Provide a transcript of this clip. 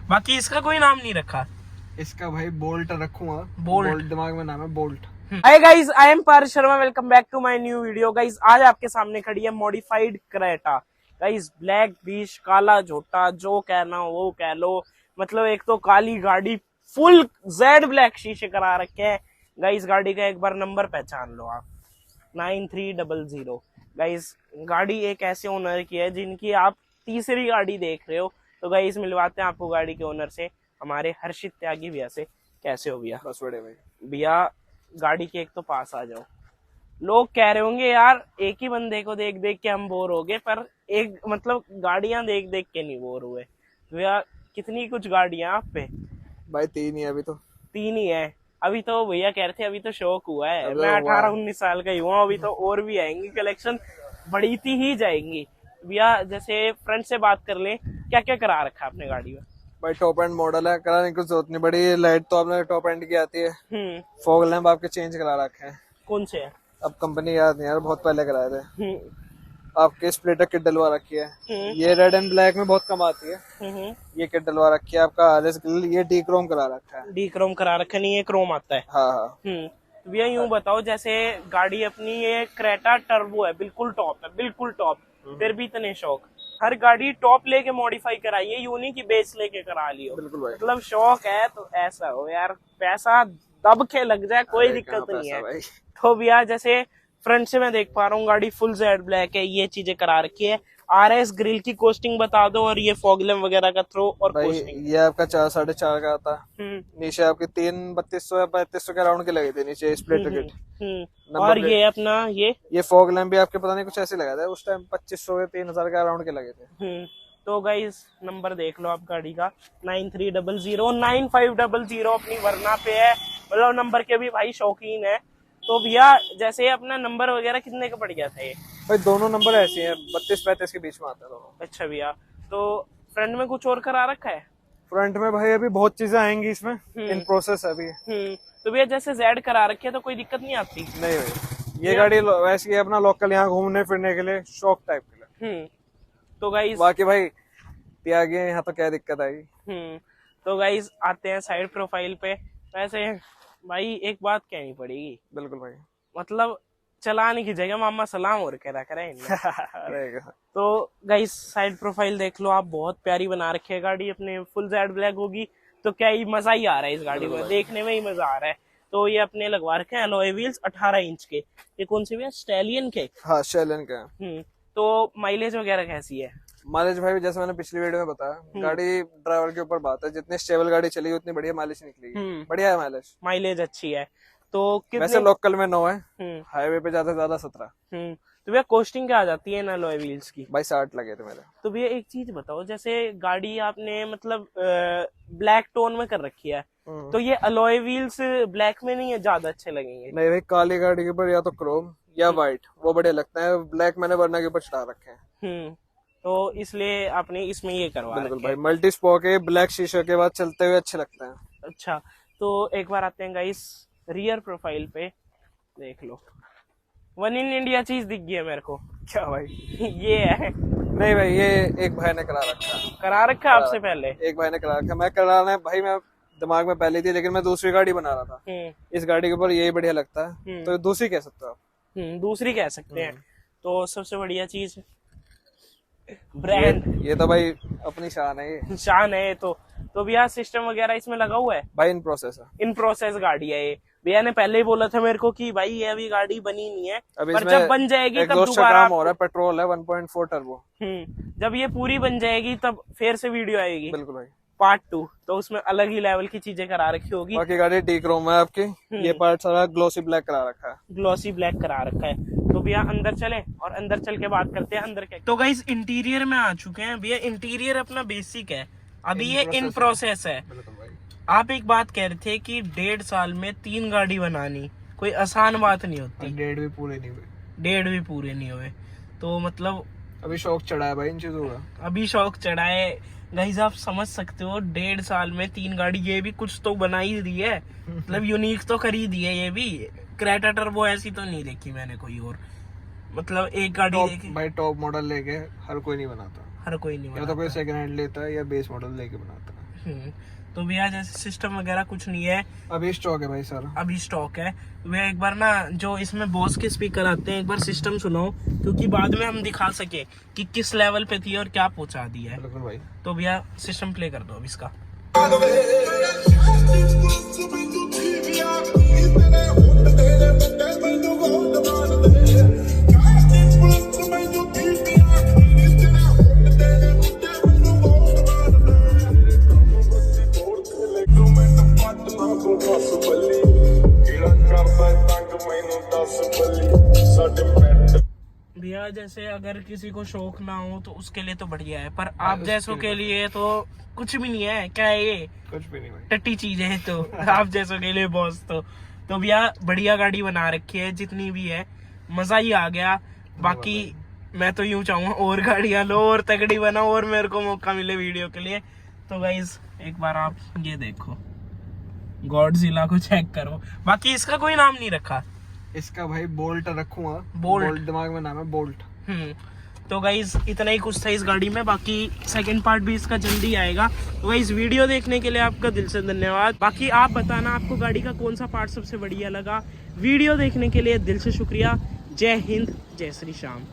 बाकी इसका कोई नाम नहीं रखा। इसका भाई बोल्ट रखूंगा। बोल्ट दिमाग में नाम है Bolt. Hi guys, I am Parth Sharma, welcome back to my new video. Guys आज आपके सामने खड़ी है modified Creta. Guys black beast, काला झोटा, जो कहना वो कह लो। मतलब एक तो काली गाड़ी, फुल जेड ब्लैक शीशे करा रखे हैं। गाइस गाड़ी का एक बार नंबर पहचान लो आप, 9300। गाइस गाड़ी एक ऐसे ओनर की है जिनकी आप तीसरी गाड़ी देख रहे हो। तो गाइस मिलवाते हैं आपको गाड़ी के ओनर से, हमारे हर्षित त्यागी भैया से। कैसे हो भैया? बस बड़े भाई। भैया गाड़ी के एक तो पास आ जाओ। लोग कह रहे होंगे यार एक ही बंदे को देख देख के हम बोर हो गए, पर एक मतलब गाड़ियां देख देख के नहीं बोर हुए। भैया कितनी कुछ गाड़ियां आप पे? भाई 3 ही है अभी तो। 3 ही है अभी तो। भैया कह रहे थे अभी तो शौक हुआ है, अबे मैं हुआ। 18-19 साल का ही हुआ, अभी तो और भी आएंगी, कलेक्शन बढ़ती ही जाएंगी। भैया जैसे फ्रंट से बात कर ले, क्या क्या करा रखा है आपने गाड़ी में? भाई टॉप एंड मॉडल है, कराने की कुछ जरूरत नहीं। बड़ी लाइट तो आपने टॉप एंड की आती है। हम्म। फॉग लैंप आपके चेंज करा रखे हैं। कौन से है? अब कंपनी याद नहीं यार, बहुत पहले कराए थे। हम्म आपके स्प्लिटर किट डलवा रखी है। हम्म ये रेड एंड ब्लैक में बहुत कम आती है। हम्म। ये किट डलवा रखी है। आपका आरएस ग्रिल ये डी क्रोम करा रखा है। डी क्रोम करा रखा नहीं, ये क्रोम आता है। हाँ हाँ। तो भैया यूं बताओ, जैसे गाड़ी अपनी ये क्रेटा टर्बो है, बिल्कुल टॉप है, बिल्कुल टॉप। फिर भी इतने शौक, हर गाड़ी टॉप लेके मॉडिफाई कराई है, यूं नहीं कि बेस लेके करा लियो। बिल्कुल भाई। मतलब शौक है तो ऐसा हो यार, पैसा दब के लग जाए कोई अरे दिक्कत कहाँ नहीं है। पैसा भाई। तो भैया जैसे फ्रंट से मैं देख पा रहा हूँ गाड़ी फुल जेड ब्लैक है, ये चीजें करा रखी है। आरएस ग्रिल की कोस्टिंग बता दो, और ये फॉग लैम्प वगैरह का थ्रो और भाई कोस्टिंग। ये आपका 4-4.5 का आता है। नीचे आपके 3 3200 या 3500 के राउंड के लगे थे नीचे स्प्लिटर किट। और ये अपना ये फॉग लैम्प भी आपके पता नहीं कुछ ऐसे लगा था उस टाइम, 2500 या 3000 के राउंड के लगे थे। तो गाइस नंबर देख लो आप गाड़ी का, 9300 9500 अपनी वरना पे है। मतलब नंबर के भी भाई शौकीन है। तो भैया जैसे अपना नंबर वगैरह कितने का पड़ गया था ये? भाई दोनों नंबर ऐसे हैं, 32-35 के बीच में आता है दोनों। अच्छा भैया, तो फ्रंट में कुछ और करा रखा है? फ्रंट में भाई अभी बहुत चीजें आएंगी इसमें, इन प्रोसेस है अभी। तो भैया जैसे जेड करा रखी है तो कोई दिक्कत नहीं आती? नहीं भाई, ये गाड़ी वैसे ही अपना लोकल यहाँ घूमने फिरने के लिए, शौक टाइप के लिए। तो गाइस बाकी भाई त्यागी यहाँ तो क्या दिक्कत आएगी। तो गाइस आते हैं साइड प्रोफाइल पे। वैसे भाई एक बात कहनी पड़ेगी। बिल्कुल भाई। मतलब चलाने की जगह मामा सलाम और कह रखा है इनने। अरे तो गाइस साइड प्रोफाइल देख लो आप, बहुत प्यारी बना रखी है गाड़ी। अपने फुल जेड ब्लैक होगी तो क्या ही मजा ही आ रहा है इस गाड़ी में, देखने में ही मजा आ रहा है। तो ये अपने लगवा रखे हैं अलॉय व्हील्स 18 इंच के। ये कौन से भैया? स्टैलियन के? हाँ स्टैलियन का। तो माइलेज वगैरह कैसी है? माइलेज भाई जैसे मैंने पिछली वीडियो में बताया, गाड़ी ड्राइवर के ऊपर बात है, जितनी स्टेबल गाड़ी चलेगी उतनी बढ़िया माइलेज निकलेगी। बढ़िया है माइलेज। माइलेज अच्छी है। तो वैसे लोकल में 9 है, हाईवे पे ज्यादा से ज्यादा 17। तो भैया कॉस्टिंग क्या आ जाती है ना अलॉय व्हील्स की? भाई 60 लगे थे मेरे। तो भैया एक चीज बताओ, जैसे गाड़ी आपने मतलब ब्लैक टोन में कर रखी है, तो ये अलॉय व्हील्स ब्लैक में नहीं है ज्यादा अच्छे लगेंगे? नहीं भाई, काली गाड़ी के ऊपर या तो क्रोम या व्हाइट वो बढ़िया लगता है। ब्लैक मैंने वरना के ऊपर चढ़ा रखे हैं। तो इसलिए आपने इसमें ये करवा बिल्कुल रखे भाई, मल्टी स्पोक है, ब्लैक शीशे के बाद चलते हुए अच्छे लगते हैं। अच्छा, तो एक बार आते हैं गाइस रियर प्रोफाइल पे, देख लो। वन इन इंडिया चीज दिख गई है मेरे को। क्या भाई? ये है? नहीं भाई, ये एक भाई ने करा रखा है। करा रखा आपसे पहले? एक भाई ने करा रखा, मैं कराना है भाई, मैं दिमाग में पहले थी, लेकिन मैं दूसरी गाड़ी बना रहा था। इस गाड़ी के ऊपर यही बढ़िया लगता है, तो दूसरी कह सकते हो आप। दूसरी कह सकते हैं। तो सबसे बढ़िया चीज ब्रांड, ये तो भाई अपनी शान है, ये शान है। तो भैया सिस्टम वगैरह इसमें लगा हुआ है? भाई इन प्रोसेस है। इन प्रोसेस गाड़ी है ये। भैया ने पहले ही बोला था मेरे को कि भाई ये अभी गाड़ी बनी नहीं है, अभी पर जब बन जाएगी तब दोबारा काम हो रहा है। पेट्रोल है 1.4 टर्बो। जब ये पूरी बन जाएगी तब फिर से वीडियो आएगी। बिल्कुल भाई। पार्ट 2, तो उसमें अलग ही लेवल की चीजें करा रखी होगी। बाकी गाड़ी डी क्रोम है आपकी। ये पार्ट सारा ग्लोसी ब्लैक करा रखा है। ग्लोसी ब्लैक करा रखा है। तो भैया अंदर चले और अंदर चल के बात करते हैं अंदर क्या। तो गाइस इंटीरियर में आ चुके हैं भैया। इंटीरियर अपना बेसिक है, अभी ये इन प्रोसेस है। आप एक बात कह रहे थे कि 1.5 साल में 3 गाड़ी बनानी कोई आसान बात नहीं होती। 1.5 भी पूरे नहीं हुए। 1.5 भी पूरे नहीं हुए, तो मतलब अभी शौक चढ़ा है भाई इन चीजों का। अभी शौक चढ़ा है। गाइस आप समझ सकते हो, 1.5 साल में 3 गाड़ी, ये भी कुछ तो बना ही दी है। मतलब यूनिक तो खरीद दी है ये भी। क्रेटा टर्बो ऐसी तो नहीं देखी मैंने कोई और। मतलब एक गाड़ी देखी भाई, टॉप मॉडल लेके हर कोई नहीं बनाता। हर कोई नहीं या बनाता। तो कोई सेकंड हैंड लेता है या बेस मॉडल लेके बनाता है। तो भैया जैसे सिस्टम वगैरह कुछ नहीं है, अभी स्टॉक है भाई सर, अभी स्टॉक है। तो भैया एक बार ना जो इसमें बॉस के स्पीकर आते हैं, एक बार सिस्टम सुनाओ, क्योंकि बाद में हम दिखा सके कि किस लेवल पे थी और क्या पहुंचा दिया है। बिल्कुल भाई। तो भैया सिस्टम प्ले कर दो अब इसका। भैया जैसे अगर किसी को शौक ना हो तो उसके लिए तो बढ़िया है, पर आप जैसों के लिए तो कुछ भी नहीं है। क्या है ये, कुछ भी नहीं भाई, टट्टी चीज है। तो आप जैसों के लिए बॉस तो भैया बढ़िया गाड़ी बना रखी है, जितनी भी है मजा ही आ गया। बाकी मैं तो यूं चाहूंगा और गाड़ियां लो और तगड़ी बनाओ और मेरे को मौका मिले वीडियो के लिए। तो गाइस एक बार आप ये देखो, गॉडजिला को चेक करो। बाकी इसका कोई नाम नहीं रखा, इसका भाई बोल्ट रखूंगा, बोल्ट दिमाग में नाम है बोल्ट। तो गाइस इतना ही कुछ था इस गाड़ी में, बाकी सेकंड पार्ट भी इसका जल्दी आएगा। तो गाइस वीडियो देखने के लिए आपका दिल से धन्यवाद। बाकी आप बताना आपको गाड़ी का कौन सा पार्ट सबसे बढ़िया लगा। वीडियो देखने के लिए दिल से शुक्रिया। जय हिंद, जय श्री श्याम।